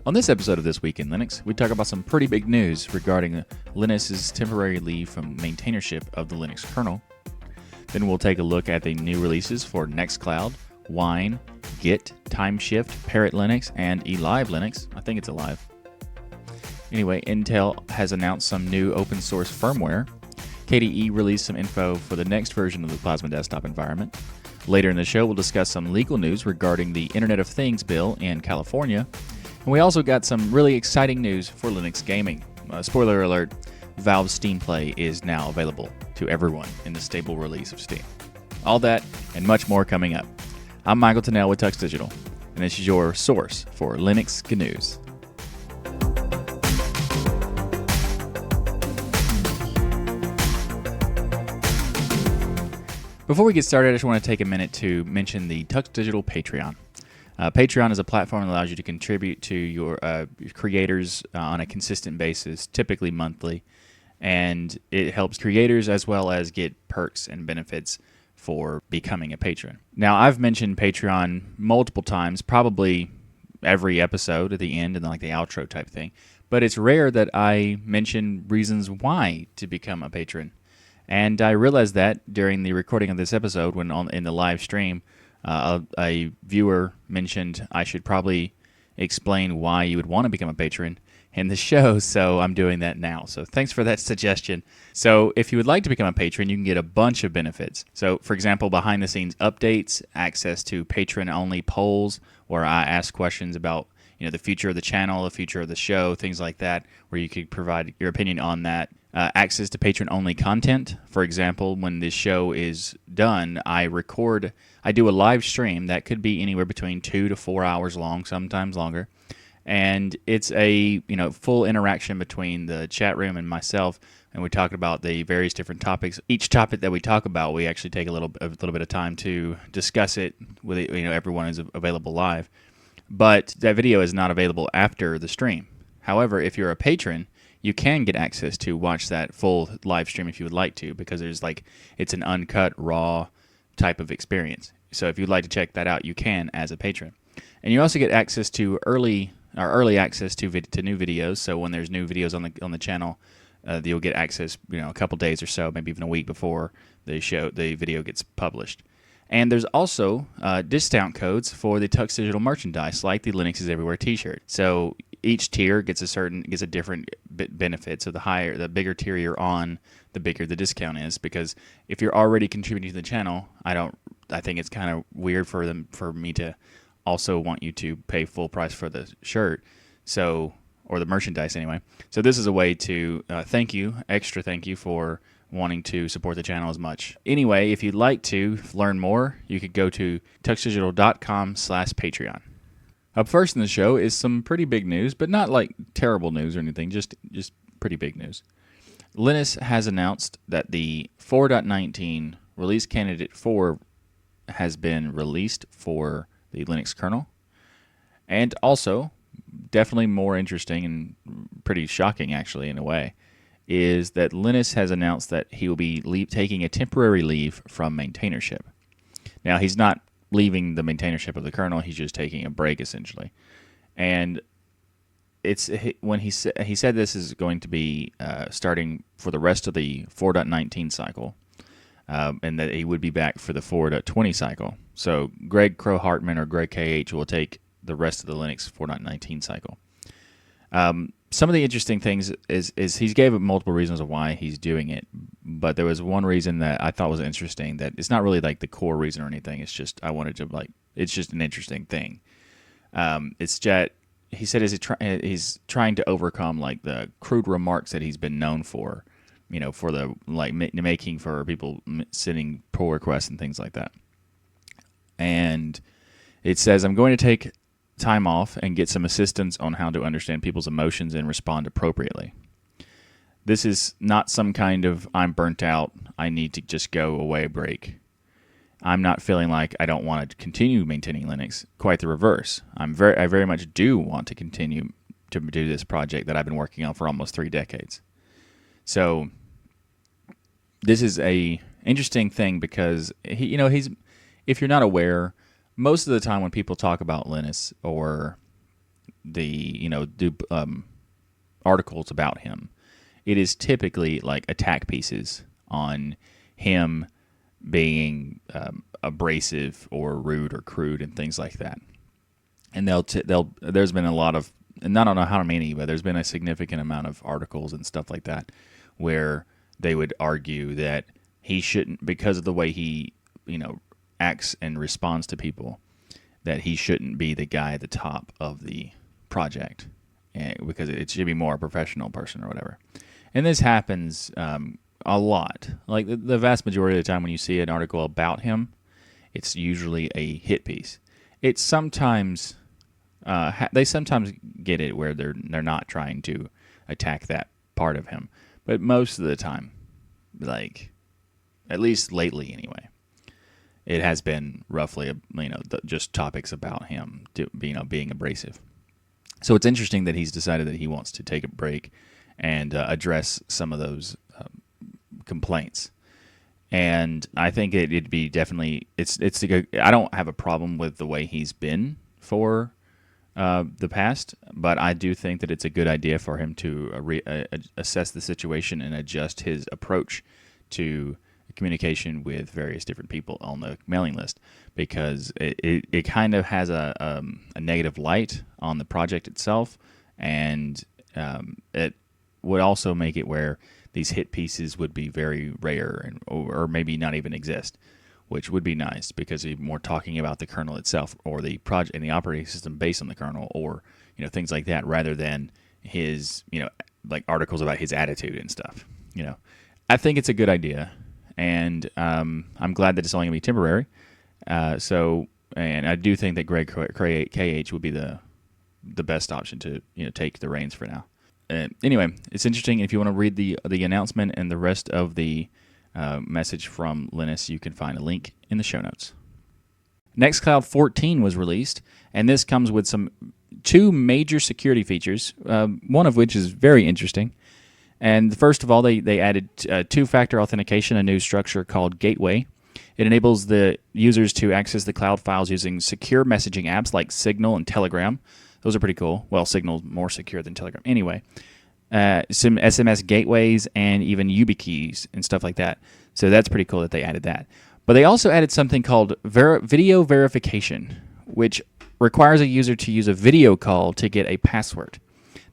On this episode of This Week in Linux, we talk about some pretty big news regarding Linus's temporary leave from maintainership of the Linux kernel. Then we'll take a look at the new releases for Nextcloud, Wine, Git, Timeshift, Parrot Linux, and Elive Linux. I think it's Elive. Anyway, Intel has announced some new open source firmware. KDE released some info for the next version of the Plasma desktop environment. Later in the show, we'll discuss some legal news regarding the Internet of Things bill in California. And we also got some really exciting news for Linux gaming. Spoiler alert, Valve's Steam Play is now available to everyone in the stable release of Steam. All that and much more coming up. I'm Michael Tennell with TuxDigital, and this is your source for Linux news. Before we get started, I just want to take a minute to mention the TuxDigital Patreon. Patreon is a platform that allows you to contribute to your creators on a consistent basis, typically monthly, and it helps creators as well as get perks and benefits for becoming a patron. Now, I've mentioned Patreon multiple times, probably every episode at the end and like the outro type thing, but it's rare that I mention reasons why to become a patron. And I realized that during the recording of this episode, when in the live stream, a viewer mentioned I should probably explain why you would want to become a patron in the show, so I'm doing that now. So thanks for that suggestion. So if you would like to become a patron, you can get a bunch of benefits. So for example, behind-the-scenes updates, access to patron-only polls where I ask questions about the future of the channel, the future of the show, things like that, where you could provide your opinion on that. Access to patron-only content. For example, when this show is done, I do a live stream that could be anywhere between 2 to 4 hours long, sometimes longer. And it's a full interaction between the chat room and myself, and we talk about the various different topics. Each topic that we talk about, we actually take a little bit of time to discuss it with everyone is available live. But that video is not available after the stream. However, if you're a patron, you can get access to watch that full live stream if you would like to, because it's an uncut, raw type of experience. So if you'd like to check that out, you can as a patron. And you also get access to early access to new videos. So when there's new videos on the channel, you'll get access, a couple days or so, maybe even a week before the video gets published. And there's also discount codes for the TuxDigital merchandise, like the Linux is Everywhere T-shirt. So each tier gets a different benefit. So the bigger tier you're on, the bigger the discount is. Because if you're already contributing to the channel, I think it's kind of weird for me to also want you to pay full price for the shirt, or the merchandise anyway. So this is a way to extra thank you for wanting to support the channel as much. Anyway, if you'd like to learn more, you could go to tuxdigital.com/Patreon. Up first in the show is some pretty big news, but not like terrible news or anything, just pretty big news. Linus has announced that the 4.19 release candidate 4 has been released for the Linux kernel. And also, definitely more interesting and pretty shocking actually in a way, is that Linus has announced that he will be taking a temporary leave from maintainership. Now, he's not leaving the maintainership of the kernel, he's just taking a break essentially. And when he said this is going to be starting for the rest of the 4.19 cycle, and that he would be back for the 4.20 cycle. So Greg Crow-Hartman or Greg KH will take the rest of the Linux 4.19 cycle. Some of the interesting things is he gave multiple reasons of why he's doing it, but there was one reason that I thought was interesting that it's not really like the core reason or anything. It's just it's just an interesting thing. He said he's trying to overcome like the crude remarks that he's been known for, for the making for people sending pull requests and things like that. And it says, I'm going to take time off and get some assistance on how to understand people's emotions and respond appropriately. This is not some kind of I'm burnt out, I need to just go away break. I'm not feeling like I don't want to continue maintaining Linux. Quite the reverse. I very much do want to continue to do this project that I've been working on for almost 3 decades. So this is a interesting thing because he's if you're not aware, most of the time when people talk about Linus or do articles about him, it is typically like attack pieces on him being abrasive or rude or crude and things like that. And there's been a lot of, and I don't know how many, but there's been a significant amount of articles and stuff like that where they would argue that he shouldn't, because of the way he acts and responds to people, that he shouldn't be the guy at the top of the project, because it should be more a professional person or whatever. And this happens a lot. Like the vast majority of the time when you see an article about him, it's usually a hit piece. It's sometimes they sometimes get it where they're not trying to attack that part of him, but most of the time, like at least lately anyway, it has been roughly just topics about him being abrasive. So it's interesting that he's decided that he wants to take a break and address some of those complaints. And I think it'd be definitely I don't have a problem with the way he's been for the past, but I do think that it's a good idea for him to assess the situation and adjust his approach to communication with various different people on the mailing list, because it kind of has a negative light on the project itself, and it would also make it where these hit pieces would be very rare or maybe not even exist, which would be nice because we're more talking about the kernel itself or the project and the operating system based on the kernel, or things like that, rather than his like articles about his attitude and stuff. I think it's a good idea. And I'm glad that it's only going to be temporary. And I do think that Greg KH would be the best option to take the reins for now. Anyway, it's interesting. If you want to read the announcement and the rest of the message from Linus, you can find a link in the show notes. Nextcloud 14 was released, and this comes with two major security features, one of which is very interesting. And first of all, they added two-factor authentication, a new structure called Gateway. It enables the users to access the cloud files using secure messaging apps like Signal and Telegram. Those are pretty cool. Well, Signal's more secure than Telegram. Anyway, some SMS gateways and even YubiKeys and stuff like that. So that's pretty cool that they added that. But they also added something called video verification, which requires a user to use a video call to get a password.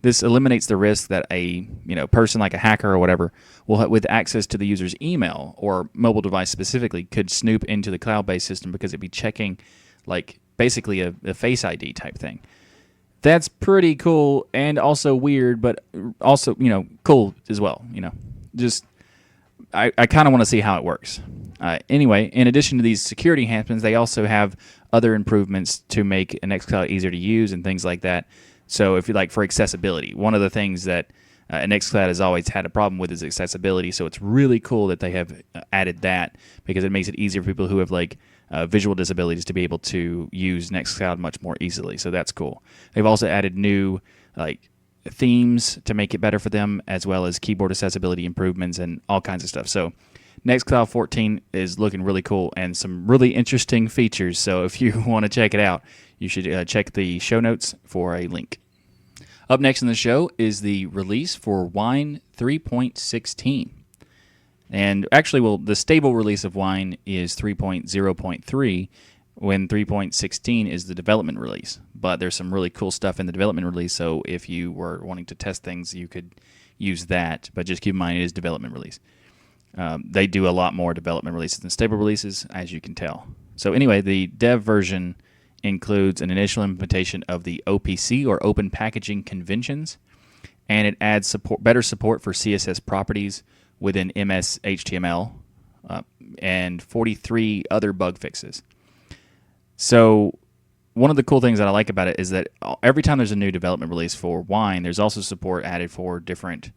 This eliminates the risk that a person like a hacker or whatever with access to the user's email or mobile device specifically could snoop into the cloud-based system because it'd be checking like basically a Face ID type thing. That's pretty cool and also weird, but also cool as well. Just I kind of want to see how it works. Anyway, in addition to these security enhancements, they also have other improvements to make Nextcloud easier to use and things like that. So if you like for accessibility, one of the things that Nextcloud has always had a problem with is accessibility. So it's really cool that they have added that because it makes it easier for people who have like visual disabilities to be able to use Nextcloud much more easily. So that's cool. They've also added new like themes to make it better for them, as well as keyboard accessibility improvements and all kinds of stuff. So Nextcloud 14 is looking really cool and some really interesting features. So if you want to check it out, you should check the show notes for a link. Up next in the show is the release for Wine 3.16. And actually, the stable release of Wine is 3.0.3, when 3.16 is the development release. But there's some really cool stuff in the development release, so if you were wanting to test things, you could use that. But just keep in mind, it is development release. They do a lot more development releases than stable releases, as you can tell. So anyway, the dev version includes an initial implementation of the OPC, or Open Packaging Conventions, and it adds better support for CSS properties within MS HTML and 43 other bug fixes. So one of the cool things that I like about it is that every time there's a new development release for Wine, there's also support added for different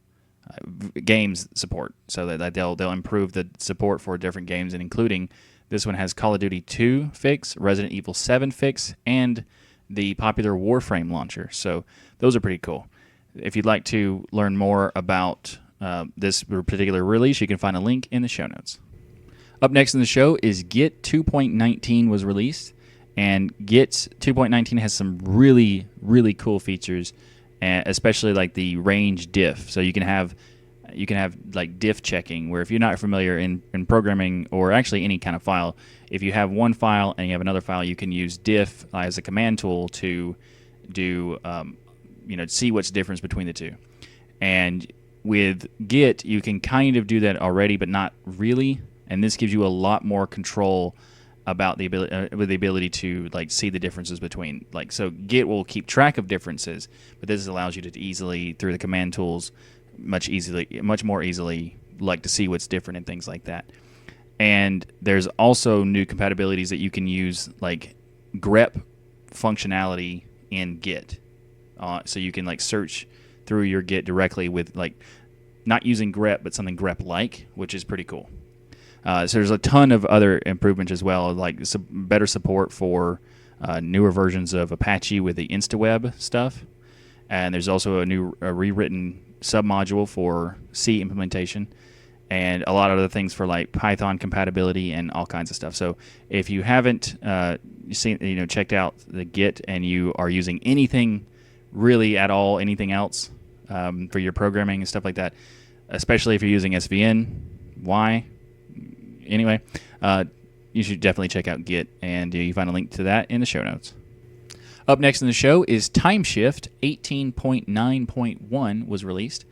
games support, so that they'll improve the support for different games, and including this one has Call of Duty 2 fix, Resident Evil 7 fix, and the popular Warframe launcher. So those are pretty cool. If you'd like to learn more about this particular release, you can find a link in the show notes. Up next in the show is Git 2.19 was released, And Git 2.19 has some really, really cool features, especially like the range diff. So you can have like diff checking, where if you're not familiar in programming or actually any kind of file, if you have one file and you have another file, you can use diff as a command tool to do see what's the difference between the two. And with Git, you can kind of do that already, but not really. And this gives you a lot more control about the ability to like see the differences between, like, so Git will keep track of differences, but this allows you to easily, through the command tools, much more easily, like, to see what's different and things like that. And there's also new compatibilities that you can use, like grep functionality in Git, so you can like search through your Git directly with, like, not using grep but something grep-like, which is pretty cool. So there's a ton of other improvements as well, like better support for newer versions of Apache with the InstaWeb stuff. And there's also a new rewritten submodule for C implementation, and a lot of other things for like Python compatibility and all kinds of stuff. So if you haven't checked out the Git and you are using anything really at all, anything else for your programming and stuff like that, especially if you're using SVN, anyway, you should definitely check out Git, and you find a link to that in the show notes. Up next in the show is Timeshift 18.9.1 was released,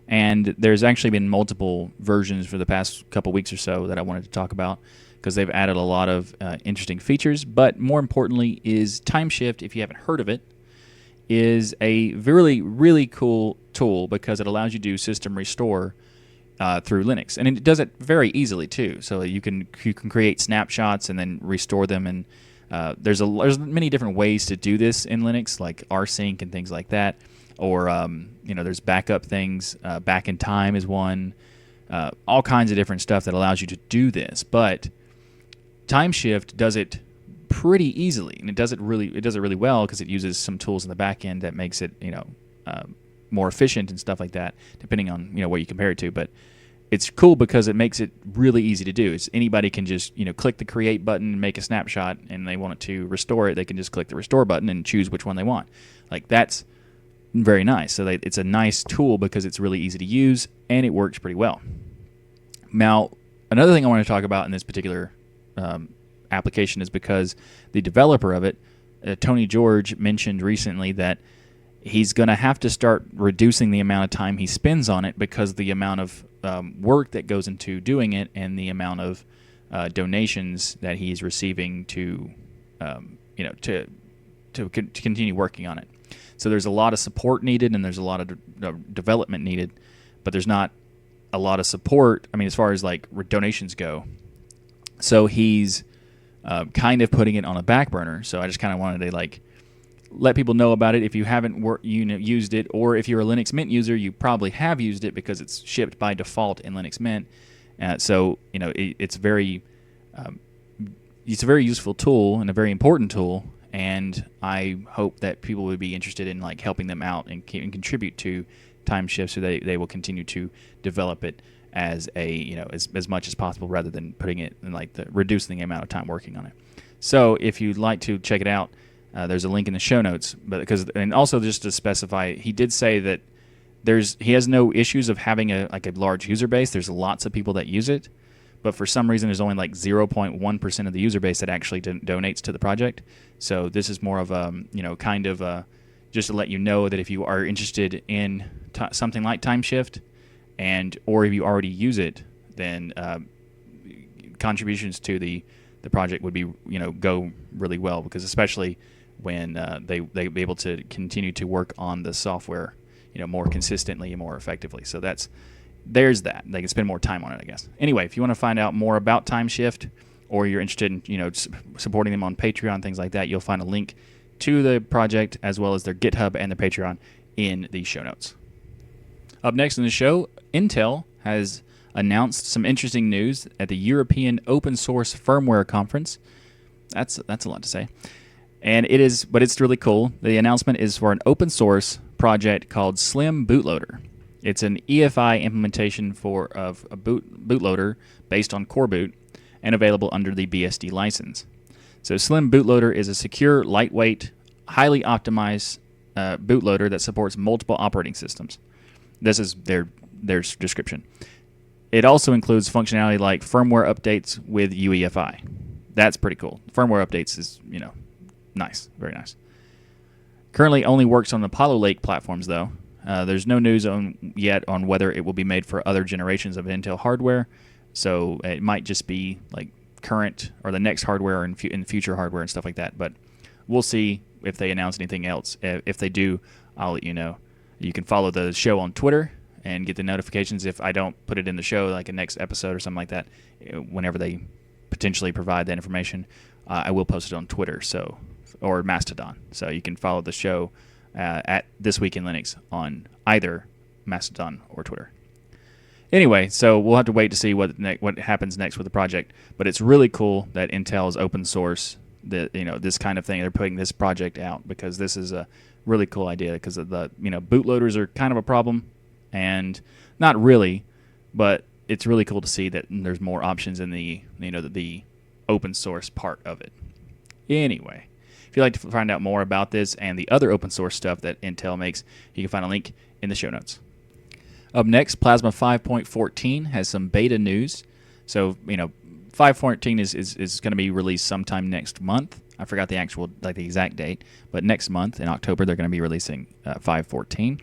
and there's actually been multiple versions for the past couple weeks or so that I wanted to talk about because they've added a lot of interesting features. But more importantly is Timeshift, if you haven't heard of it, is a really, really cool tool because it allows you to do system restore through Linux, and it does it very easily too. So you can create snapshots and then restore them, and there's many different ways to do this in Linux, like rsync and things like that. Or there's backup things. Back in time is one. All kinds of different stuff that allows you to do this. But Timeshift does it pretty easily, and it does it really well because it uses some tools in the back end that makes it more efficient and stuff like that, depending on what you compare it to. But it's cool because it makes it really easy to do. Anybody can just click the create button and make a snapshot, and they want it to restore it, they can just click the restore button and choose which one they want. Like, that's very nice. So it's a nice tool because it's really easy to use and it works pretty well. Now, another thing I want to talk about in this particular application is because the developer of it, Tony George, mentioned recently that he's going to have to start reducing the amount of time he spends on it because the amount of work that goes into doing it and the amount of donations that he's receiving to continue working on it. So there's a lot of support needed and there's a lot of development needed, but there's not a lot of support, as far as like donations go. So he's kind of putting it on a back burner. So I just kind of wanted to let people know about it. If you haven't used it, or if you're a Linux Mint user, you probably have used it because it's shipped by default in Linux Mint. So it's a very useful tool and a very important tool. And I hope that people would be interested in helping them out and contribute to Timeshift, so they will continue to develop it as as much as possible, rather than putting it in reducing the amount of time working on it. So if you'd like to check it out, there's a link in the show notes. And also just to specify, he did say that he has no issues of having a large user base. There's lots of people that use it, but for some reason there's only 0.1% of the user base that actually donates to the project. So this is more of just to let you know that if you are interested in something like Timeshift, or if you already use it, then contributions to the project would be go really well, because especially when they be able to continue to work on the software more consistently and more effectively. So there's that. They can spend more time on it, I guess. Anyway, if you want to find out more about Timeshift, or you're interested in supporting them on Patreon, things like that, you'll find a link to the project as well as their GitHub and their Patreon in the show notes. Up next in the show, Intel has announced some interesting news at the European Open Source Firmware Conference. That's a lot to say. But it's really cool. The announcement is for an open source project called Slim Bootloader. It's an EFI implementation of a bootloader based on Coreboot and available under the BSD license. So Slim Bootloader is a secure, lightweight, highly optimized bootloader that supports multiple operating systems. This is their description. It also includes functionality like firmware updates with UEFI. That's pretty cool. Firmware updates is, nice, very nice. Currently only works on the Apollo Lake platforms, though. There's no news yet on whether it will be made for other generations of Intel hardware, so it might just be like current or the next hardware and in future hardware and stuff like that. But we'll see if they announce anything else. If they do, I'll let you know. You can follow the show on Twitter and get the notifications if I don't put it in the show, like a next episode or something like that. Whenever they potentially provide that information, I will post it on Twitter, or Mastodon. So you can follow the show at This Week in Linux on either Mastodon or Twitter. Anyway, so we'll have to wait to see what happens next with the project. But it's really cool that Intel is open source. This kind of thing. They're putting this project out because this is a really cool idea. Because the bootloaders are kind of a problem, and not really, but it's really cool to see that there's more options in the open source part of it. Anyway, if you'd like to find out more about this and the other open source stuff that Intel makes, you can find a link in the show notes. Up next, Plasma 5.14 has some beta news. So, 5.14 is going to be released sometime next month. I forgot the exact date, but next month in October they're going to be releasing 5.14.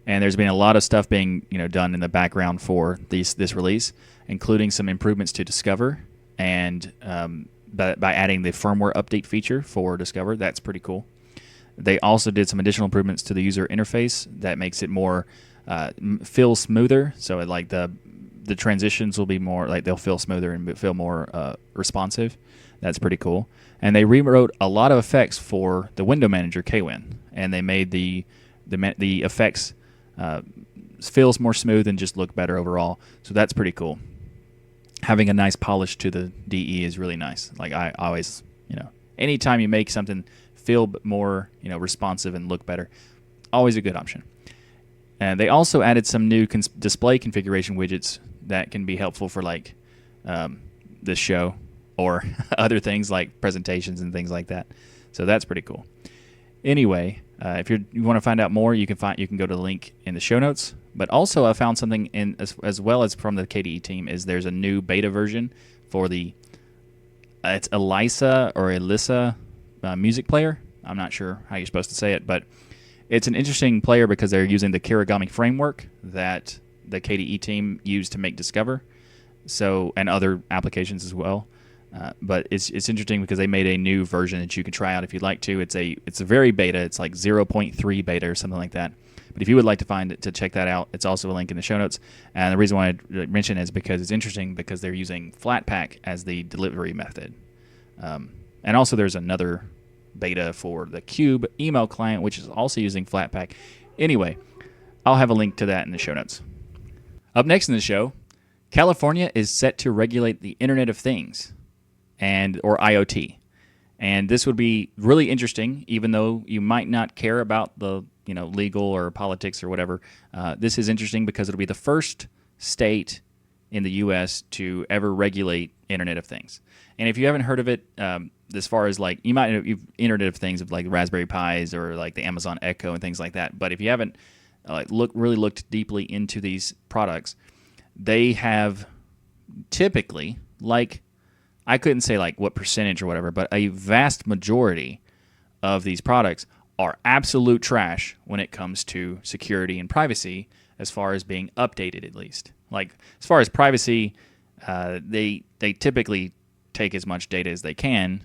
And there's been a lot of stuff being done in the background for this release, including some improvements to Discover and by adding the firmware update feature for Discover. That's pretty cool. They also did some additional improvements to the user interface that makes it more feel smoother. So the transitions will be more they'll feel smoother and feel more responsive. That's pretty cool. And they rewrote a lot of effects for the window manager KWin, and they made the effects feels more smooth and just look better overall. So that's pretty cool. Having a nice polish to the DE is really nice. I always, anytime you make something feel more, responsive and look better, always a good option. And they also added some new display configuration widgets that can be helpful for this show or other things like presentations and things like that. So that's pretty cool. Anyway, if you want to find out more, you can go to the link in the show notes. But also, I found something as well as from the KDE team is there's a new beta version for it's Elisa music player. I'm not sure how you're supposed to say it, but it's an interesting player because they're using the Kirigami framework that the KDE team used to make Discover, and other applications as well. But it's interesting because they made a new version that you can try out if you'd like to. It's a very beta. It's like 0.3 beta or something like that. But if you would like to check that out, it's also a link in the show notes. And the reason why I mention it is because it's interesting because they're using Flatpak as the delivery method. And also there's another beta for the Cube email client, which is also using Flatpak. Anyway, I'll have a link to that in the show notes. Up next in the show, California is set to regulate the Internet of Things or IoT. And this would be really interesting, even though you might not care about the legal or politics or whatever. This is interesting because it'll be the first state in the U.S. to ever regulate Internet of Things. And if you haven't heard of it, as far as you might know Internet of Things of Raspberry Pis or the Amazon Echo and things like that. But if you haven't really looked deeply into these products, they have typically I couldn't say what percentage or whatever, but a vast majority of these products are absolute trash when it comes to security and privacy, as far as being updated at least. As far as privacy, they typically take as much data as they can,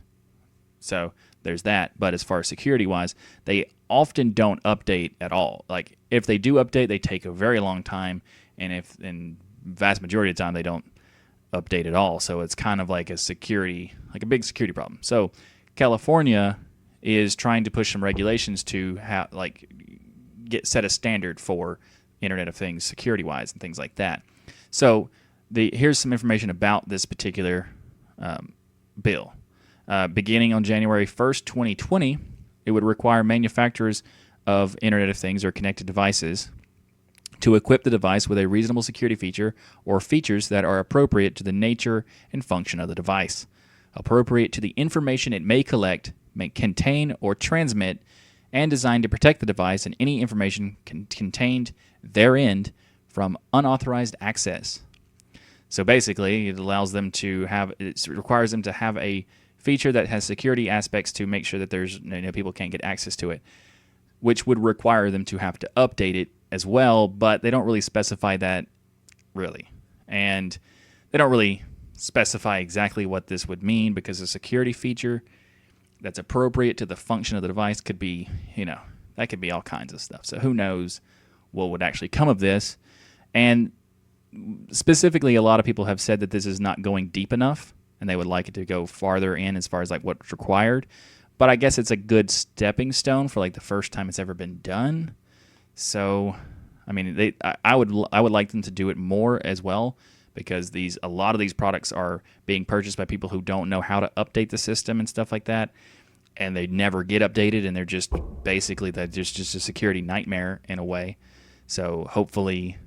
so there's that. But as far as security-wise, they often don't update at all. If they do update, they take a very long time, and vast majority of the time they don't update at all. So it's kind of like a big security problem. So California is trying to push some regulations to set a standard for Internet of Things security-wise and things like that. So here's some information about this particular bill. Beginning on January 1st, 2020, it would require manufacturers of Internet of Things or connected devices to equip the device with a reasonable security feature or features that are appropriate to the nature and function of the device. appropriate to the information it may collect, may contain, or transmit, and designed to protect the device and any information contained therein from unauthorized access. So basically, it allows them to have, it requires them to have a feature that has security aspects to make sure that there's people can't get access to it, which would require them to have to update it as well, but they don't really specify that really. And they don't really specify exactly what this would mean, because a security feature that's appropriate to the function of the device could be, that could be all kinds of stuff. So who knows what would actually come of this. And specifically, a lot of people have said that this is not going deep enough, and they would like it to go farther in as far as like what's required. But I guess it's a good stepping stone for like the first time it's ever been done. So, I mean, I would like them to do it more as well, because a lot of these products are being purchased by people who don't know how to update the system and stuff like that, and they never get updated, and they're just basically just a security nightmare in a way. So hopefully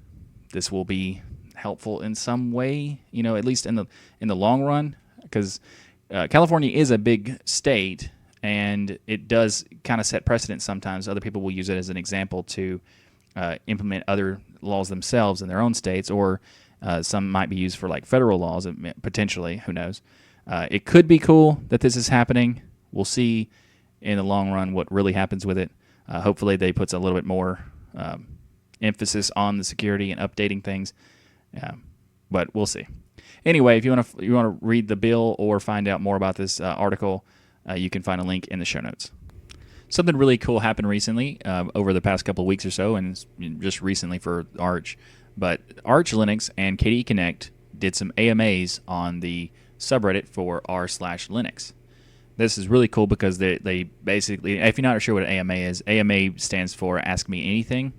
this will be helpful in some way, at least in the long run, because California is a big state, and it does kind of set precedent sometimes. Other people will use it as an example to implement other laws themselves in their own states, or some might be used for like federal laws, potentially. Who knows? It could be cool that this is happening. We'll see in the long run what really happens with it. Hopefully they put a little bit more emphasis on the security and updating things. But we'll see. Anyway, if you want to read the bill or find out more about this article, you can find a link in the show notes. Something really cool happened recently, over the past couple of weeks or so, and just recently for Arch. But Arch Linux and KDE Connect did some AMAs on the subreddit for r/Linux. This is really cool because they basically, if you're not sure what an AMA is, AMA stands for Ask Me Anything.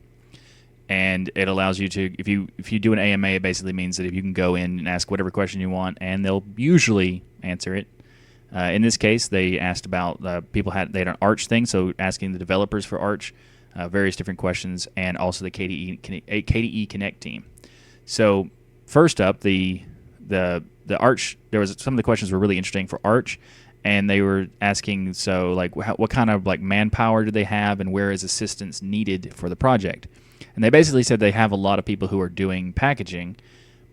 And it allows you to, if you do an AMA, it basically means that if you can go in and ask whatever question you want, and they'll usually answer it. In this case, they asked about they had an Arch thing, so asking the developers for Arch various different questions, and also the KDE Connect team. So first up, the Arch, some of the questions were really interesting for Arch, and they were asking, so like what kind of like manpower do they have, and where is assistance needed for the project? And they basically said they have a lot of people who are doing packaging,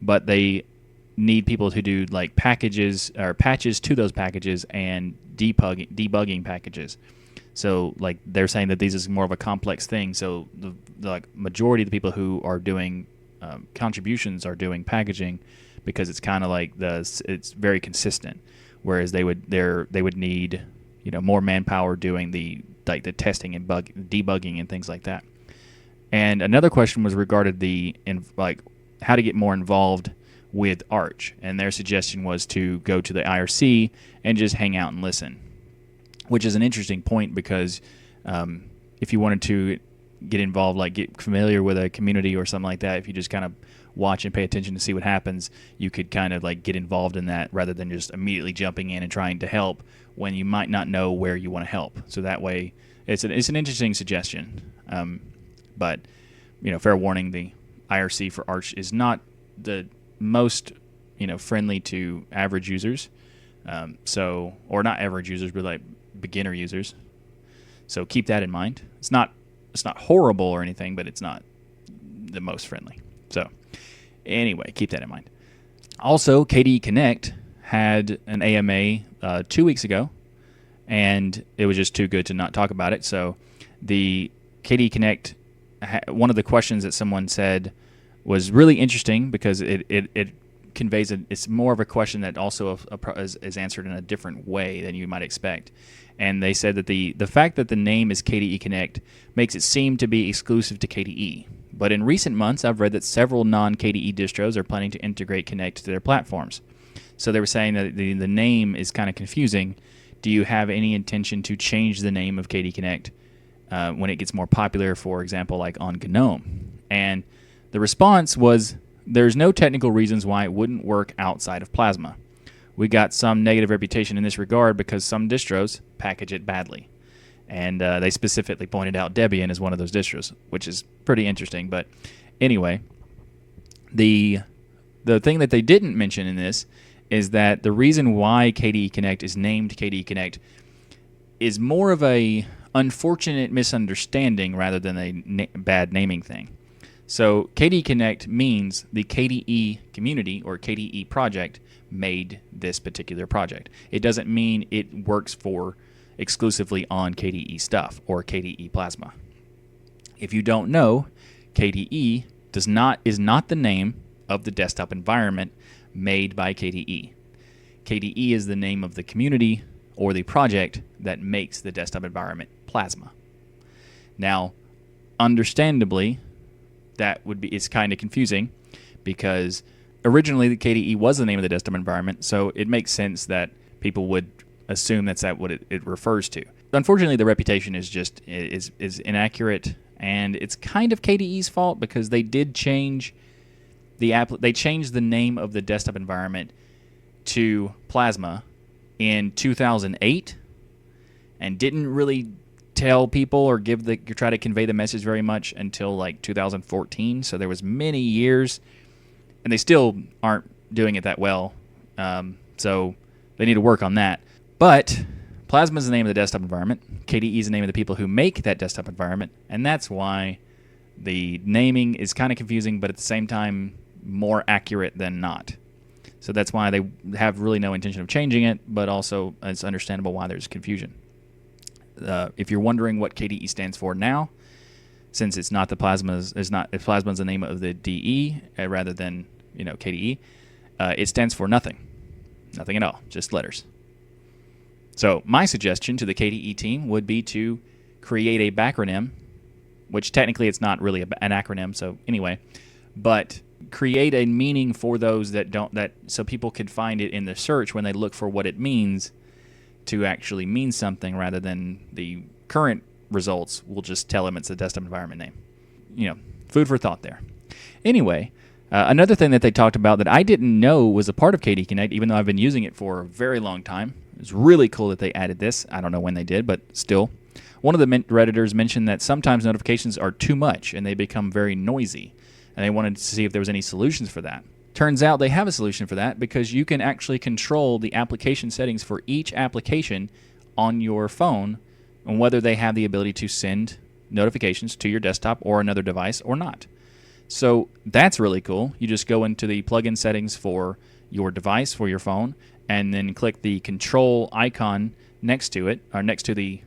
but they need people to do like packages or patches to those packages and debugging packages. So like they're saying that this is more of a complex thing. So the like majority of the people who are doing contributions are doing packaging, because it's kind of like it's very consistent. Whereas they would need more manpower doing the testing and debugging and things like that. And another question was regarding how to get more involved with Arch, and their suggestion was to go to the IRC and just hang out and listen, which is an interesting point, because if you wanted to get involved, like get familiar with a community or something like that, if you just kind of watch and pay attention to see what happens, you could kind of like get involved in that rather than just immediately jumping in and trying to help when you might not know where you want to help. So that way, it's an interesting suggestion. But fair warning, the IRC for Arch is not the most friendly to average users, or not average users, but like beginner users. So keep that in mind. It's not horrible or anything, but it's not the most friendly. So anyway, keep that in mind. Also, KDE Connect had an AMA 2 weeks ago, and it was just too good to not talk about it. So the KDE Connect, one of the questions that someone said was really interesting, because it conveys it's more of a question that also is answered in a different way than you might expect. And they said that the fact that the name is KDE Connect makes it seem to be exclusive to KDE. But in recent months, I've read that several non-KDE distros are planning to integrate Connect to their platforms. So they were saying that the name is kind of confusing. Do you have any intention to change the name of KDE Connect when it gets more popular, for example, like on GNOME? And the response was, there's no technical reasons why it wouldn't work outside of Plasma. We got some negative reputation in this regard because some distros package it badly. And they specifically pointed out Debian as one of those distros, which is pretty interesting. But anyway, the thing that they didn't mention in this is that the reason why KDE Connect is named KDE Connect is more of a unfortunate misunderstanding rather than a bad naming thing. So KDE Connect means the KDE community or KDE project made this particular project. It doesn't mean it works for exclusively on KDE stuff or KDE Plasma. If you don't know, KDE is not the name of the desktop environment made by KDE. KDE is the name of the community or the project that makes the desktop environment Plasma. Now, understandably, it's kind of confusing because originally the KDE was the name of the desktop environment, so it makes sense that people would assume that's what it refers to. Unfortunately, the reputation is inaccurate, and it's kind of KDE's fault because they did change they changed the name of the desktop environment to Plasma in 2008 and didn't really tell people or try to convey the message very much until like 2014. So there was many years, and they still aren't doing it that well. So they need to work on that. But Plasma is the name of the desktop environment. KDE is the name of the people who make that desktop environment, and that's why the naming is kind of confusing, but at the same time more accurate than not. So that's why they have really no intention of changing it, but also it's understandable why there's confusion. If you're wondering what KDE stands for now, since it's not Plasma's the name of the DE rather than KDE, it stands for nothing at all, just letters. So my suggestion to the KDE team would be to create a backronym, which technically it's not really an acronym. So anyway, but create a meaning for those so people could find it in the search when they look for what it means to actually mean something rather than the current results will just tell them it's a desktop environment name. Food for thought there. Anyway, another thing that they talked about that I didn't know was a part of KDE Connect, even though I've been using it for a very long time. It's really cool that they added this. I don't know when they did, but still. One of the Redditors mentioned that sometimes notifications are too much and they become very noisy, and they wanted to see if there was any solutions for that. Turns out they have a solution for that because you can actually control the application settings for each application on your phone and whether they have the ability to send notifications to your desktop or another device or not. So that's really cool. You just go into the plugin settings for your device, for your phone, and then click the control icon next to it, or next to the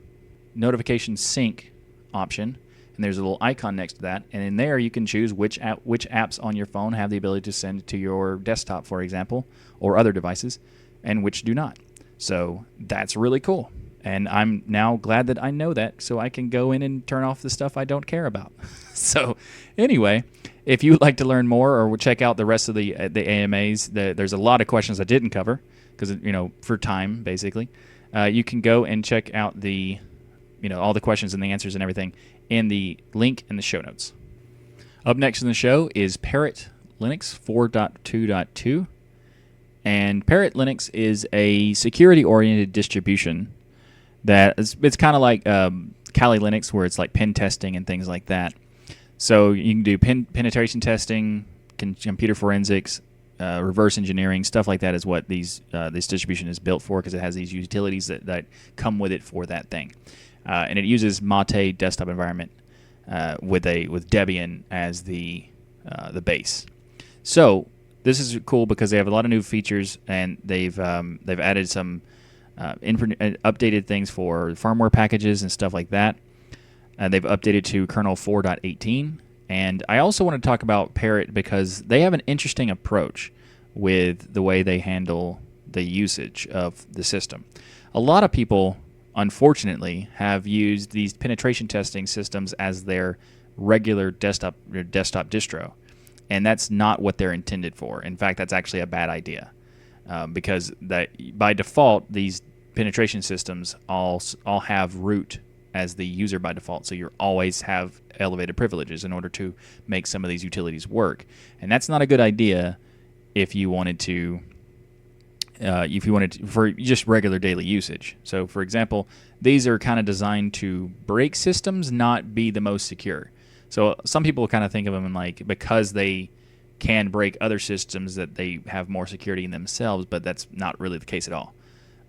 notification sync option, and there's a little icon next to that, and in there you can choose which apps on your phone have the ability to send to your desktop, for example, or other devices, and which do not. So that's really cool, and I'm now glad that I know that, so I can go in and turn off the stuff I don't care about. So anyway, if you would like to learn more or check out the rest of the AMAs, there's a lot of questions I didn't cover because for time basically. You can go and check out the all the questions and the answers and everything in the link in the show notes. Up next in the show is Parrot Linux 4.2.2. And Parrot Linux is a security-oriented distribution that it's kind of like Kali Linux, where it's like pen testing and things like that. So you can do penetration testing, computer forensics, reverse engineering, stuff like that is what this distribution is built for, because it has these utilities that come with it for that thing. And it uses Mate desktop environment with Debian as the base. So this is cool because they have a lot of new features, and they've added some updated things for firmware packages and stuff like that. They've updated to kernel 4.18. And I also want to talk about Parrot because they have an interesting approach with the way they handle the usage of the system. A lot of people, unfortunately, have used these penetration testing systems as their regular desktop distro, and that's not what they're intended for. In fact, that's actually a bad idea because by default, these penetration systems all have root as the user by default, so you always have elevated privileges in order to make some of these utilities work, and that's not a good idea if you wanted to for just regular daily usage. So, for example, these are kind of designed to break systems, not be the most secure. So some people kind of think of them in because they can break other systems that they have more security in themselves, but that's not really the case at all.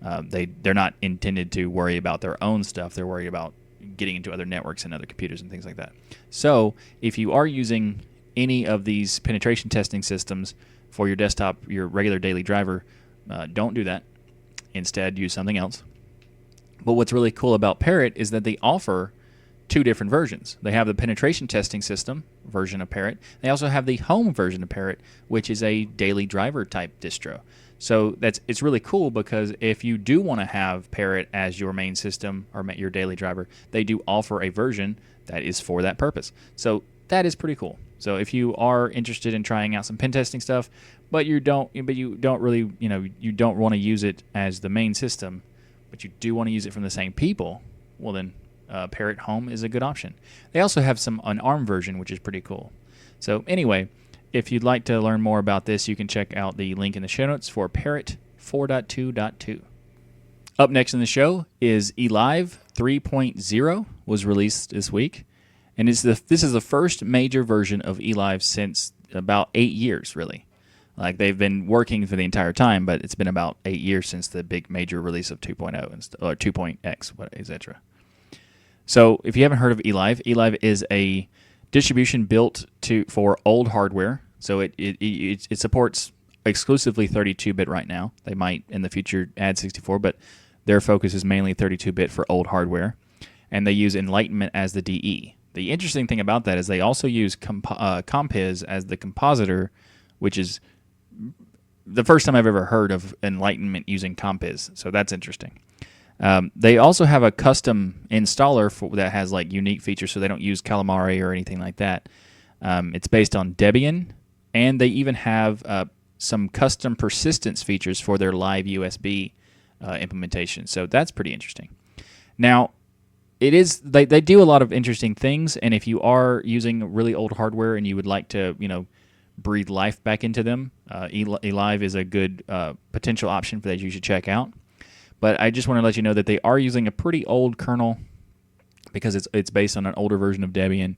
They're not intended to worry about their own stuff. They're worried about getting into other networks and other computers and things like that. So if you are using any of these penetration testing systems for your desktop, your regular daily driver, don't do that. Instead, use something else. But what's really cool about Parrot is that they offer two different versions. They have the penetration testing system version of Parrot. They also have the home version of Parrot, which is a daily driver type distro. So it's really cool because if you do want to have Parrot as your main system or your daily driver, they do offer a version that is for that purpose. So that is pretty cool. So if you are interested in trying out some pen testing stuff, but you don't really, you don't want to use it as the main system, but you do want to use it from the same people, well then Parrot Home is a good option. They also have an ARM version, which is pretty cool. So anyway, if you'd like to learn more about this, you can check out the link in the show notes for Parrot 4.2.2. Up next in the show is Elive 3.0 was released this week. And this is the first major version of Elive since about 8 years, really. Like, they've been working for the entire time, but it's been about 8 years since the big major release of 2.0 or 2.x, etc. So if you haven't heard of Elive, Elive is a distribution built for old hardware. So it supports exclusively 32-bit right now. They might in the future add 64, but their focus is mainly 32-bit for old hardware. And they use Enlightenment as the DE. The interesting thing about that is they also use Compiz as the compositor, which is the first time I've ever heard of Enlightenment using Compiz. So that's interesting. They also have a custom installer that has like unique features, so they don't use Calamari or anything like that. It's based on Debian, and they even have some custom persistence features for their live USB implementation. So that's pretty interesting. Now, they do a lot of interesting things, and if you are using really old hardware and you would like to, breathe life back into them, Elive is a good potential option for that you should check out. But I just want to let you know that they are using a pretty old kernel because it's based on an older version of Debian.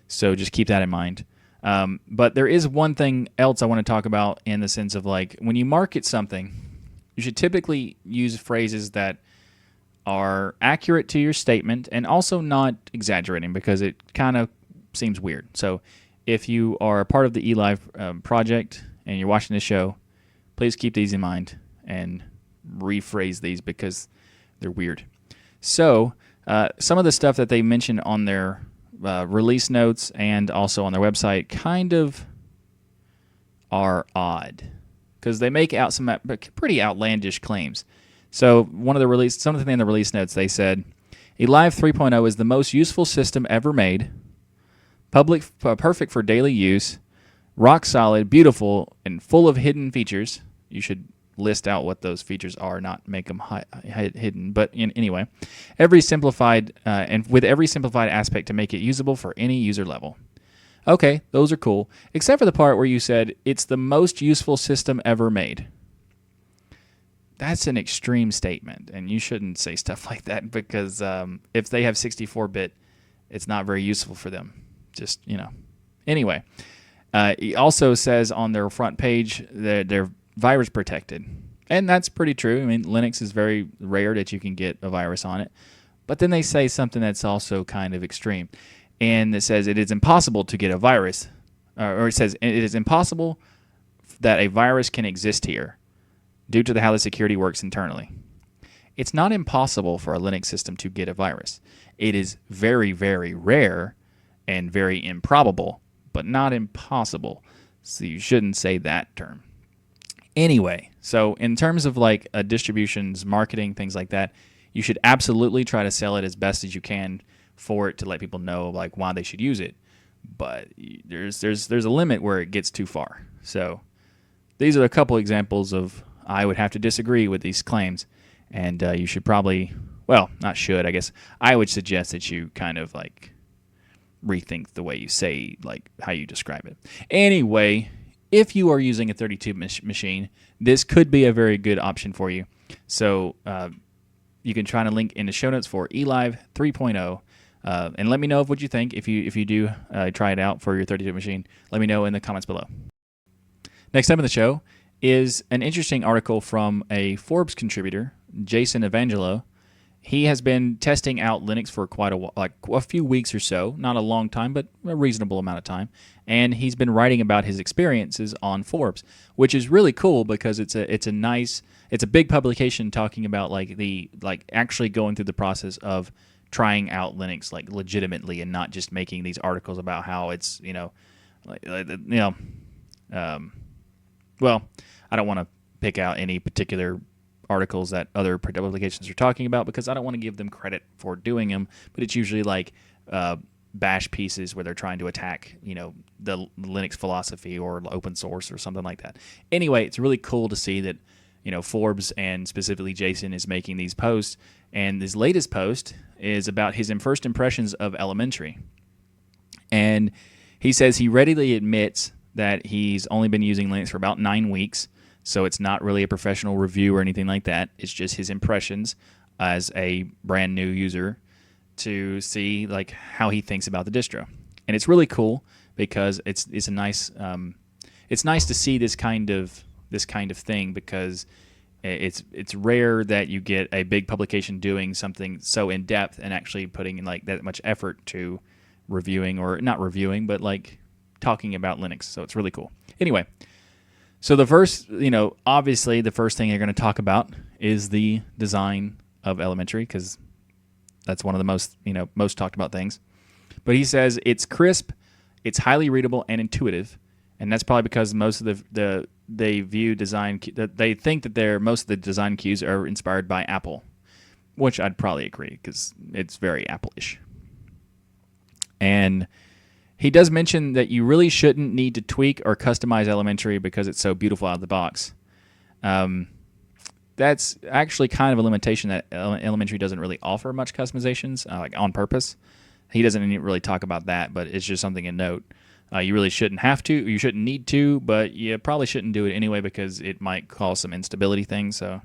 So just keep that in mind. But there is one thing else I want to talk about in the sense of, like, when you market something, you should typically use phrases that are accurate to your statement and also not exaggerating, because it kind of seems weird. So if you are a part of the Elive project and you're watching this show, please keep these in mind and rephrase these because they're weird. So some of the stuff that they mention on their release notes and also on their website kind of are odd because they make out some pretty outlandish claims. So something in the release notes, they said, Elive 3.0 is the most useful system ever made, perfect for daily use, rock solid, beautiful, and full of hidden features. You should list out what those features are, not make them hidden. But anyway, every simplified aspect to make it usable for any user level. Okay, those are cool, except for the part where you said it's the most useful system ever made. That's an extreme statement, and you shouldn't say stuff like that because if they have 64-bit, it's not very useful for them. Just, Anyway, it also says on their front page that they're virus protected, and that's pretty true. I mean, Linux is very rare that you can get a virus on it. But then they say something that's also kind of extreme, and it says it is impossible to get a virus, or it says it is impossible that a virus can exist here, due to how the security works internally. It's not impossible for a Linux system to get a virus. It is very, very rare and very improbable, but not impossible. So you shouldn't say that term. Anyway, so in terms of like distributions, marketing, things like that, you should absolutely try to sell it as best as you can for it to let people know like why they should use it. But there's a limit where it gets too far. So these are a couple examples of I would have to disagree with these claims, and you should probably, well, not should, I guess. I would suggest that you kind of like rethink the way you say, like how you describe it. Anyway, if you are using a 32 machine, this could be a very good option for you. So you can try to link in the show notes for Elive 3.0. And let me know what you think. If you do try it out for your 32 machine, let me know in the comments below. Next up in the show is an interesting article from a Forbes contributor, Jason Evangelo. He has been testing out Linux for quite a while, like a few weeks or so, not a long time, but a reasonable amount of time. And he's been writing about his experiences on Forbes, which is really cool because it's a big publication talking about actually going through the process of trying out Linux like legitimately and not just making these articles about how it's well, I don't want to pick out any particular articles that other publications are talking about because I don't want to give them credit for doing them, but it's usually like bash pieces where they're trying to attack, the Linux philosophy or open source or something like that. Anyway, it's really cool to see that, Forbes and specifically Jason is making these posts, and his latest post is about his first impressions of Elementary. And he says he readily admits that he's only been using Linux for about 9 weeks, so it's not really a professional review or anything like that. It's just his impressions as a brand new user to see like how he thinks about the distro. And it's really cool because it's a nice it's nice to see this kind of thing because it's rare that you get a big publication doing something so in depth and actually putting in like that much effort to reviewing, or not reviewing, but like talking about Linux. So it's really cool. Anyway, so the first, obviously the first thing you're going to talk about is the design of Elementary because that's one of the most talked about things. But he says it's crisp, it's highly readable and intuitive, and that's probably because most of they view design that they think that most of the design cues are inspired by Apple, which I'd probably agree because it's very Apple-ish. And he does mention that you really shouldn't need to tweak or customize Elementary because it's so beautiful out of the box. That's actually kind of a limitation that Elementary doesn't really offer much customizations, like on purpose. He doesn't even really talk about that, but it's just something to note. You really shouldn't have to, you shouldn't need to, but you probably shouldn't do it anyway because it might cause some instability things. So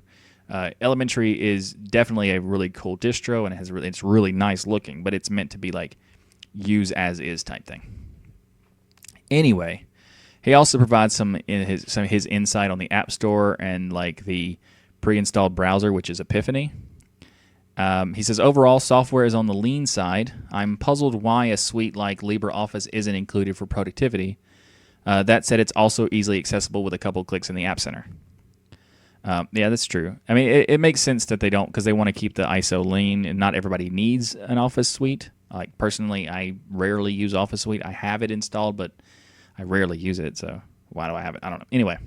Elementary is definitely a really cool distro, and it's really nice looking, but it's meant to be like use as is type thing. Anyway, he also provides some of his insight on the App Store and like the pre-installed browser, which is Epiphany. He says, overall, software is on the lean side. I'm puzzled why a suite like LibreOffice isn't included for productivity. That said, it's also easily accessible with a couple clicks in the App Center. Yeah, that's true. I mean, it makes sense that they don't, because they want to keep the ISO lean, and not everybody needs an Office suite. Like, personally, I rarely use Office Suite. I have it installed, but I rarely use it, so why do I have it? I don't know. Anyway,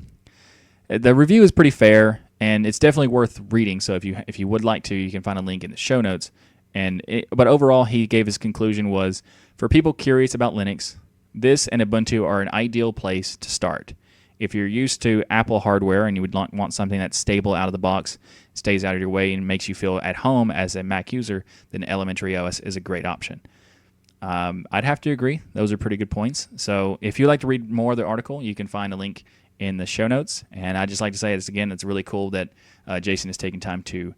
the review is pretty fair, and it's definitely worth reading. So if you would like to, you can find a link in the show notes. But overall, he gave his conclusion was, for people curious about Linux, this and Ubuntu are an ideal place to start. If you're used to Apple hardware and you would want something that's stable out of the box, stays out of your way, and makes you feel at home as a Mac user, then elementaryOS is a great option. I'd have to agree. Those are pretty good points. So if you'd like to read more of the article, you can find a link in the show notes. And I'd just like to say this again, it's really cool that Jason is taking time to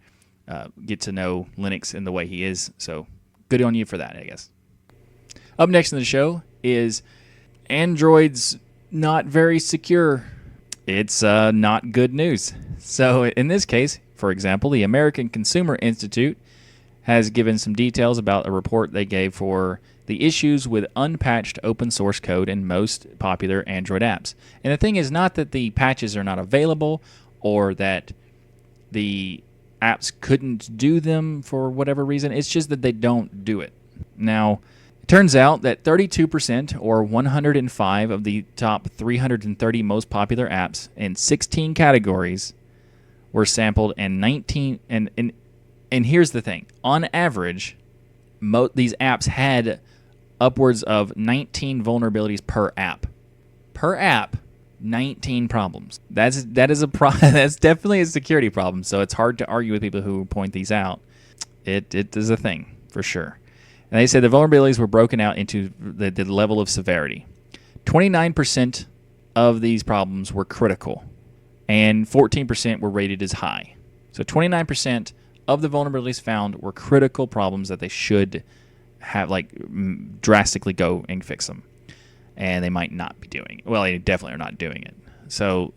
get to know Linux in the way he is. So good on you for that, I guess. Up next in the show is Android's not very secure. It's not good news. So in this case, for example, the American Consumer Institute has given some details about a report they gave for the issues with unpatched open source code in most popular Android apps. And the thing is not that the patches are not available or that the apps couldn't do them for whatever reason. It's just that they don't do it. Now, it turns out that 32%, or 105 of the top 330 most popular apps in 16 categories were sampled, and 19 and here's the thing. On average, these apps had upwards of 19 vulnerabilities per app. Per app, 19 problems. That's definitely a security problem, so it's hard to argue with people who point these out. It is a thing, for sure. And they said the vulnerabilities were broken out into the level of severity. 29% of these problems were critical, and 14% were rated as high. So 29% of the vulnerabilities found were critical problems that they should have, drastically go and fix them. And they might not be doing it. Well, they definitely are not doing it. So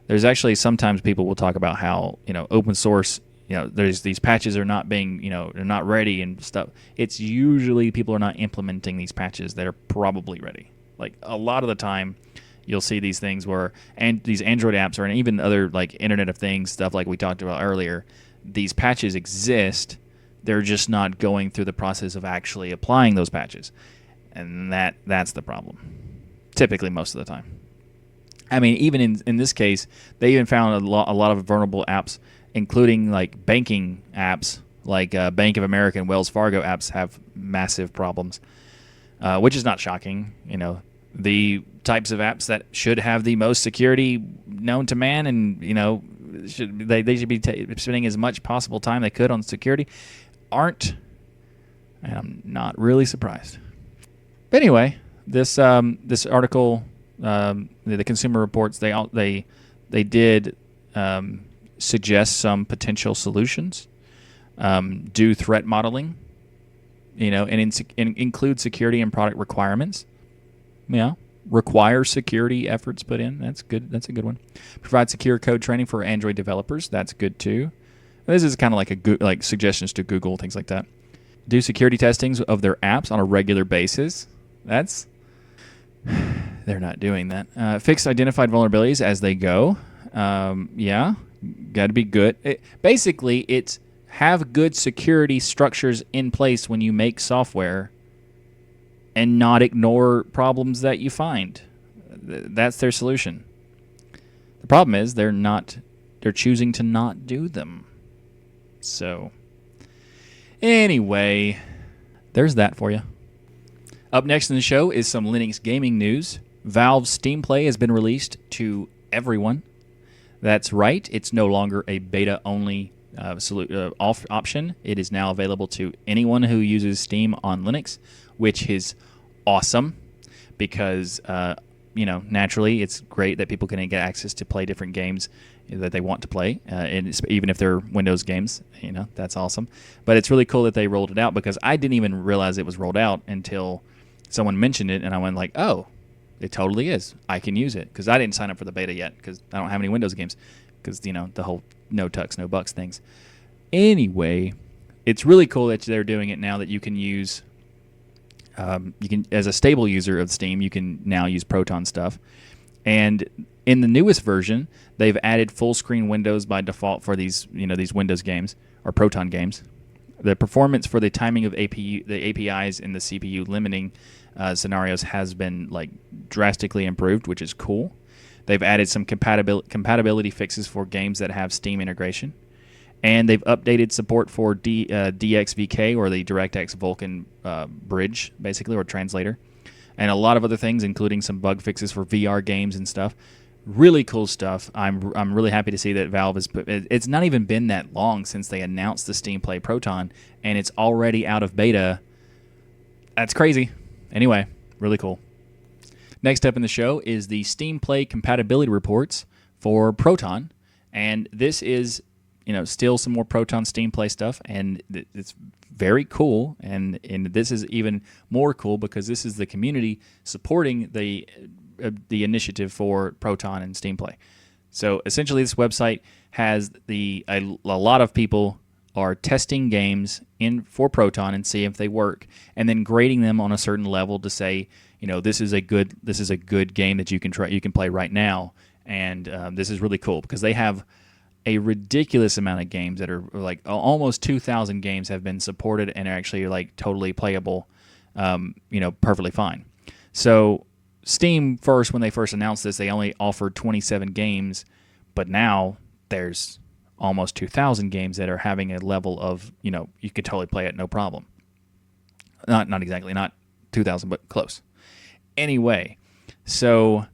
there's actually sometimes people will talk about how, open source, there's these patches are not being, they're not ready and stuff. It's usually people are not implementing these patches that are probably ready. Like a lot of the time, you'll see these things where, and these Android apps or even other like Internet of Things stuff like we talked about earlier, these patches exist. They're just not going through the process of actually applying those patches. And that's the problem, typically most of the time. I mean, even in this case, they even found a lot of vulnerable apps, including like banking apps, like Bank of America and Wells Fargo apps have massive problems, which is not shocking. The types of apps that should have the most security known to man, and they should be spending as much possible time they could on security, aren't. And I'm not really surprised. But anyway, this article, the Consumer Reports, they did suggest some potential solutions. Do threat modeling, and include security and product requirements. Yeah, require security efforts put in. That's good. That's a good one. Provide secure code training for Android developers. That's good too. This is kind of like suggestions to Google, things like that. Do security testings of their apps on a regular basis. They're not doing that. Fix identified vulnerabilities as they go. Yeah, got to be good. Basically, it's have good security structures in place when you make software and not ignore problems that you find. That's their solution. The problem is they're choosing to not do them. So, anyway, there's that for you. Up next in the show is some Linux gaming news. Valve's Steam Play has been released to everyone. That's right. It's no longer a beta-only option. It is now available to anyone who uses Steam on Linux, which is awesome because, naturally it's great that people can get access to play different games that they want to play, and even if they're Windows games, that's awesome. But it's really cool that they rolled it out because I didn't even realize it was rolled out until someone mentioned it, and I went like, oh, it totally is. I can use it because I didn't sign up for the beta yet because I don't have any Windows games because, the whole no tux, no bucks things. Anyway, it's really cool that they're doing it now that you can use, as a stable user of Steam, you can now use Proton stuff. And in the newest version, they've added full screen windows by default for these Windows games or Proton games. The performance for the timing of the APIs and the CPU limiting scenarios has been drastically improved, which is cool. They've added some compatibility fixes for games that have Steam integration, and they've updated support for DXVK or the DirectX Vulkan bridge, basically, or translator, and a lot of other things, including some bug fixes for VR games and stuff. Really cool stuff. I'm really happy to see that Valve has put. It's not even been that long since they announced the Steam Play Proton, and it's already out of beta. That's crazy. Anyway, really cool. Next up in the show is the Steam Play compatibility reports for Proton, and this is still some more Proton Steam Play stuff, and it's very cool. And this is even more cool because this is the community supporting the initiative for Proton and Steam Play. So essentially, this website has a lot of people are testing games for Proton and see if they work, and then grading them on a certain level to say, this is a good game that you can play right now, and this is really cool because they have a ridiculous amount of games that are almost 2,000 games have been supported and are actually totally playable, perfectly fine. So Steam when they first announced this, they only offered 27 games, but now there's almost 2,000 games that are having a level of, you could totally play it, no problem. Not exactly, not 2,000, but close. Anyway, so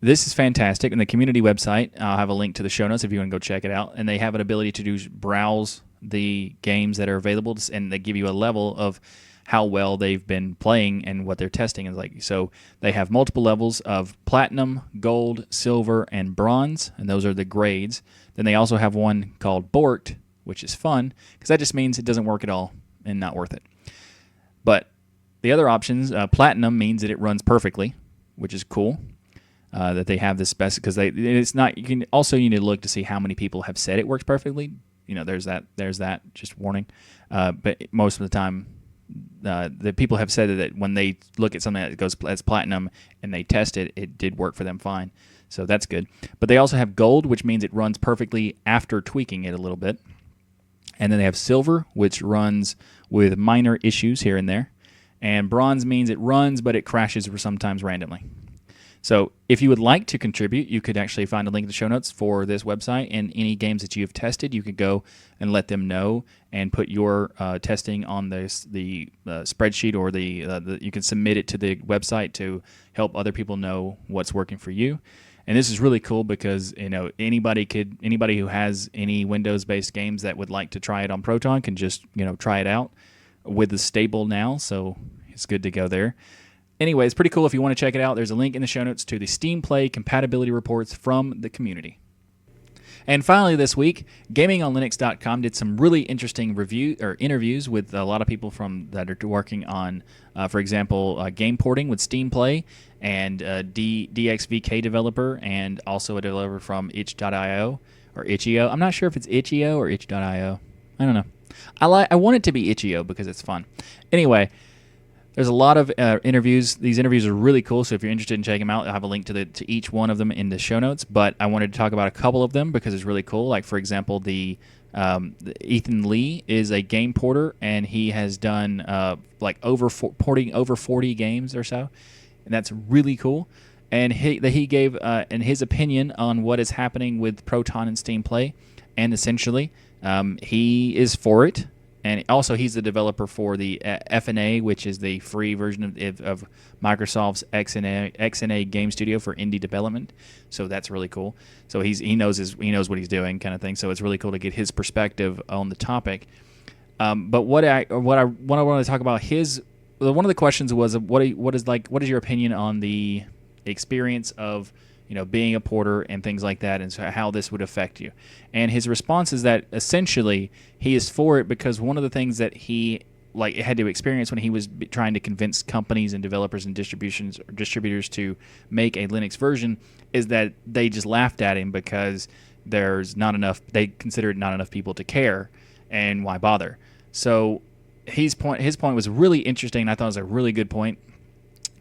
this is fantastic. And the community website, I'll have a link to the show notes if you want to go check it out. And they have an ability to browse the games that are available, and they give you a level of how well they've been playing and what they're testing is like. So they have multiple levels of platinum, gold, silver, and bronze, and those are the grades. Then they also have one called borked, which is fun because that just means it doesn't work at all and not worth it. But the other options, platinum means that it runs perfectly, which is cool. that they have this best, because it's not. You can also, you need to look to see how many people have said it works perfectly. There's that. Just warning. But most of the time, the people have said that when they look at something that goes as platinum and they test it, it did work for them fine. So that's good. But they also have gold, which means it runs perfectly after tweaking it a little bit. And then they have silver, which runs with minor issues here and there. And bronze means it runs, but it crashes sometimes randomly. So if you would like to contribute, you could actually find a link in the show notes for this website, and any games that you have tested, you could go and let them know and put your testing on the spreadsheet, or you can submit it to the website to help other people know what's working for you. And this is really cool because anybody who has any Windows-based games that would like to try it on Proton can just try it out with the stable now. So it's good to go there. Anyway, it's pretty cool. If you want to check it out, there's a link in the show notes to the Steam Play compatibility reports from the community. And finally this week, GamingOnLinux.com did some really interesting interviews with a lot of people that are working on, for example, game porting with Steam Play, and DXVK developer, and also a developer from itch.io or itch.io. I'm not sure if it's itch.io or itch.io. I don't know. I want it to be itch.io because it's fun. Anyway, there's a lot of interviews. These interviews are really cool, so if you're interested in checking them out, I'll have a link to each one of them in the show notes. But I wanted to talk about a couple of them because it's really cool. Like, for example, the Ethan Lee is a game porter, and he has done porting over 40 games or so, and that's really cool. And he gave his opinion on what is happening with Proton and Steam Play, and essentially he is for it. And also, he's the developer for the FNA, which is the free version of Microsoft's XNA Game Studio for indie development. So that's really cool. So he knows what he's doing, kind of thing. So it's really cool to get his perspective on the topic. But what I want to talk about, one of the questions was what is your opinion on the experience of being a porter and things like that, and so how this would affect you. And his response is that essentially he is for it because one of the things that he had to experience when he was trying to convince companies and developers and distributors to make a Linux version is that they just laughed at him because there's not enough. They considered not enough people to care, and why bother? So his point was really interesting. And I thought it was a really good point.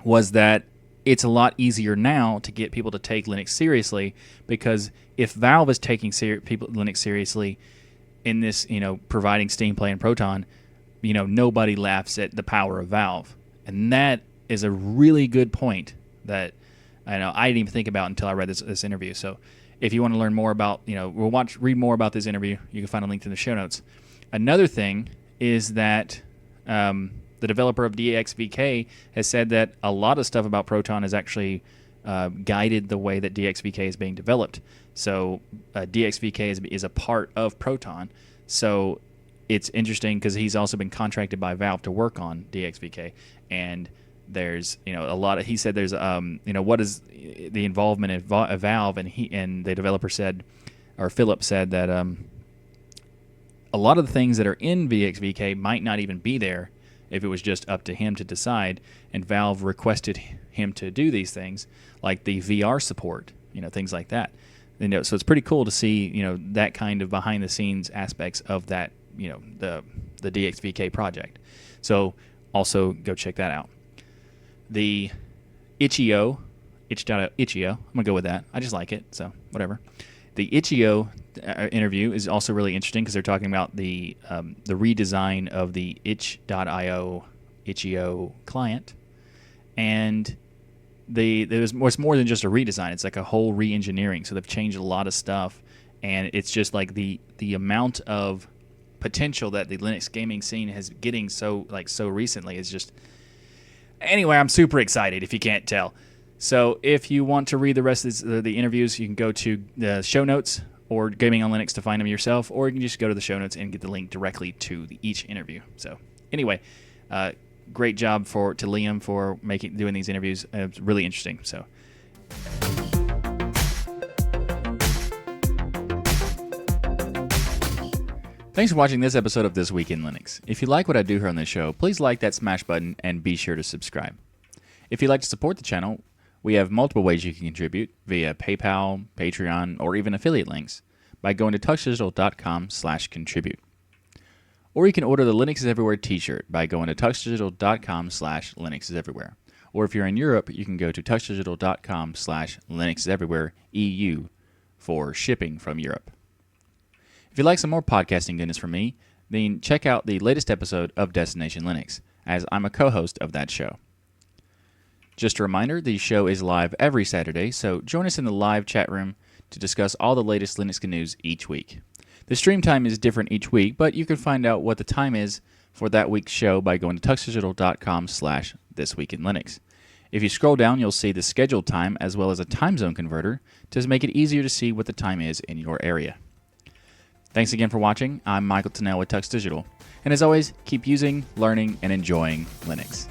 Was that it's a lot easier now to get people to take Linux seriously, because if Valve is taking Linux seriously in this, providing Steam Play and Proton, nobody laughs at the power of Valve. And that is a really good point that I didn't even think about until I read this interview. So if you want to learn more about, read more about this interview, you can find a link to the show notes. Another thing is that the developer of DXVK has said that a lot of stuff about Proton is actually guided the way that DXVK is being developed. So DXVK is a part of Proton. So it's interesting because he's also been contracted by Valve to work on DXVK. And there's a lot of, he said there's what is the involvement of Valve, and the developer said, or Philip said that a lot of the things that are in DXVK might not even be there if it was just up to him to decide, and Valve requested him to do these things, like the VR support, things like that. So it's pretty cool to see, that kind of behind-the-scenes aspects of that, the DXVK project. So also go check that out. The itch.io, I'm gonna go with that. I just like it, so whatever. The itch.io interview is also really interesting because they're talking about the redesign of the itch.io client, and it's more than just a redesign. It's like a whole re-engineering. So they've changed a lot of stuff, and it's just like the amount of potential that the Linux gaming scene is getting so recently is just. Anyway, I'm super excited if you can't tell. So if you want to read the rest of the interviews, you can go to the show notes or Gaming on Linux to find them yourself, or you can just go to the show notes and get the link directly to each interview. So anyway, great job to Liam for doing these interviews. It's really interesting. So. Thanks for watching this episode of This Week in Linux. If you like what I do here on this show, please like that smash button and be sure to subscribe. If you'd like to support the channel, We have multiple ways you can contribute via PayPal, Patreon, or even affiliate links by going to tuxdigital.com/contribute. Or you can order the Linux is Everywhere t-shirt by going to tuxdigital.com/Linux is Everywhere. Or if you're in Europe, you can go to tuxdigital.com/Linux is Everywhere EU for shipping from Europe. If you'd like some more podcasting goodness from me, then check out the latest episode of Destination Linux, as I'm a co-host of that show. Just a reminder, the show is live every Saturday, so join us in the live chat room to discuss all the latest Linux news each week. The stream time is different each week, but you can find out what the time is for that week's show by going to tuxdigital.com/thisweekinlinux. If you scroll down, you'll see the scheduled time as well as a time zone converter to make it easier to see what the time is in your area. Thanks again for watching. I'm Michael Tennell with TuxDigital. And as always, keep using, learning, and enjoying Linux.